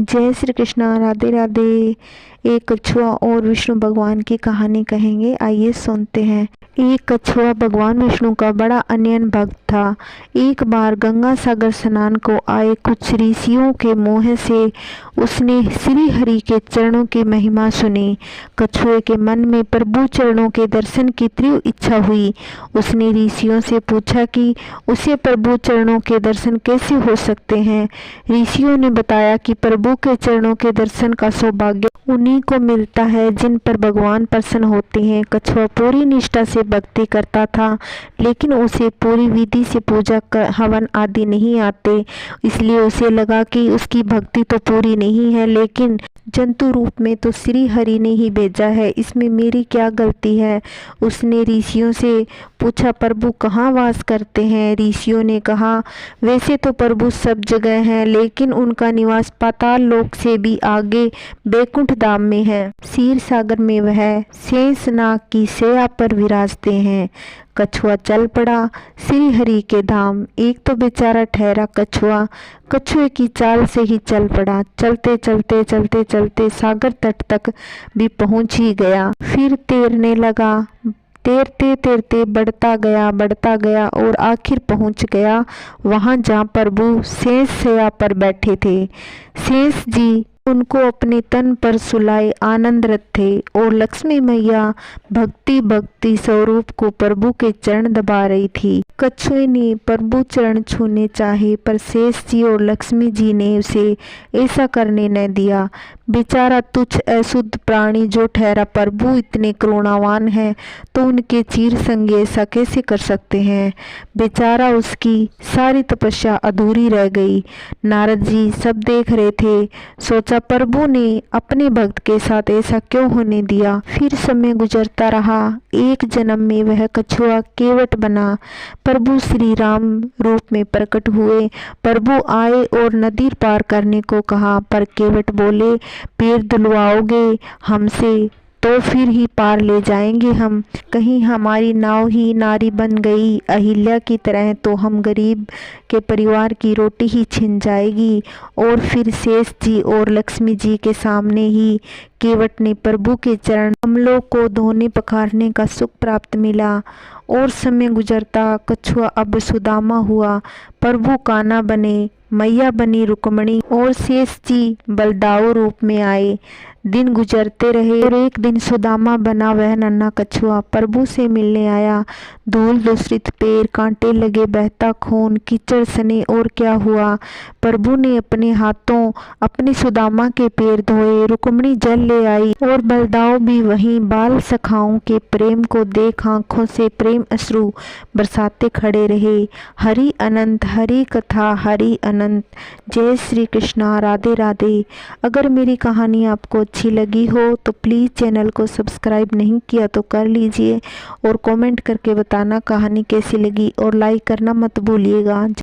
जय श्री कृष्णा, राधे राधे। एक कछुआ और विष्णु भगवान की कहानी कहेंगे, आइए सुनते हैं। एक कछुआ भगवान विष्णु का बड़ा अनन्य भक्त था। एक बार गंगा सागर स्नान को आए कुछ ऋषियों के मुँह से उसने श्री हरि के चरणों की महिमा सुनी। कछुए के मन में प्रभु चरणों के दर्शन की तीव्र इच्छा हुई। उसने ऋषियों से पूछा कि उसे प्रभु चरणों के दर्शन कैसे हो सकते हैं। ऋषियों ने बताया कि प्रभु के चरणों के दर्शन का सौभाग्य उन्हीं को मिलता है जिन पर भगवान प्रसन्न होते हैं। कछुआ पूरी निष्ठा से भक्ति करता था, लेकिन उसे पूरी विधि से पूजा हवन आदि नहीं आते। इसलिए उसे लगा कि उसकी भक्ति तो पूरी नहीं है, लेकिन जंतु रूप में तो श्री हरि ने ही भेजा है, इसमें मेरी क्या गलती है। उसने ऋषियों से पूछा, प्रभु कहाँ वास करते हैं। ऋषियों ने कहा, वैसे तो प्रभु सब जगह हैं, लेकिन उनका निवास पाताल लोक से भी आगे बैकुंठ धाम में है। क्षीर सागर में वह शेषनाग की शैया पर विराजते हैं। कछुआ चल पड़ा श्री हरि के धाम। एक तो बेचारा ठहरा कछुआ कछुए की चाल से ही चल पड़ा। चलते चलते चलते चलते सागर तट तक भी पहुंच ही गया। फिर तैरने लगा। तैरते तैरते बढ़ता गया और आखिर पहुंच गया वहां जहां प्रभु शेष शैया पर बैठे थे। शेष जी उनको अपने तन पर सुलाए आनंदरत थे और लक्ष्मी मैया भक्ति स्वरूप को प्रभु के चरण दबा रही थी। कछुए ने प्रभु चरण छूने चाहे, पर शेष जी और लक्ष्मी जी ने उसे ऐसा करने न दिया। बेचारा तुच्छ अशुद्ध प्राणी जो ठहरा प्रभु इतने करुणावान है तो उनके चीर संग ऐसा कैसे कर सकते हैं। बेचारा उसकी सारी तपस्या अधूरी रह गई। नारद जी सब देख रहे थे। सोचा, प्रभु ने अपने भक्त के साथ ऐसा क्यों होने दिया। फिर समय गुजरता रहा। एक जन्म में वह कछुआ केवट बना। प्रभु श्री राम रूप में प्रकट हुए। प्रभु आए और नदी पार करने को कहा, पर केवट बोले, पैर धुलवाओगे हमसे तो फिर ही पार ले जाएंगे हम। कहीं हमारी नाव ही नारी बन गई अहिल्या की तरह तो हम गरीब के परिवार की रोटी ही छिन जाएगी। और फिर शेष जी और लक्ष्मी जी के सामने ही केवट ने प्रभु के चरण कमलों को धोने पखारने का सुख प्राप्त मिला। और समय गुजरता कछुआ अब सुदामा हुआ। प्रभु कान्हा बने, मैया बनी रुक्मणी और शेष जी बलदाऊ रूप में आए। दिन गुजरते रहे और एक दिन सुदामा बना वह नन्हा कछुआ प्रभु से मिलने आया। धूल दूषित पैर, कांटे लगे बहता खून, कीचड़ सने और क्या हुआ। प्रभु ने अपने हाथों अपने सुदामा के पैर धोए। रुक्मणी जल ले आई और बलदाऊ भी वहीं बाल सखाओं के प्रेम को देख आंखों से प्रेम अश्रु बरसाते खड़े रहे। हरि अनंत, हरि कथा हरि अनंत। जय श्री कृष्णा, राधे राधे। अगर मेरी कहानी आपको अच्छी लगी हो तो प्लीज़ चैनल को सब्सक्राइब नहीं किया तो कर लीजिए और कमेंट करके बताना कहानी कैसी लगी और लाइक करना मत भूलिएगा।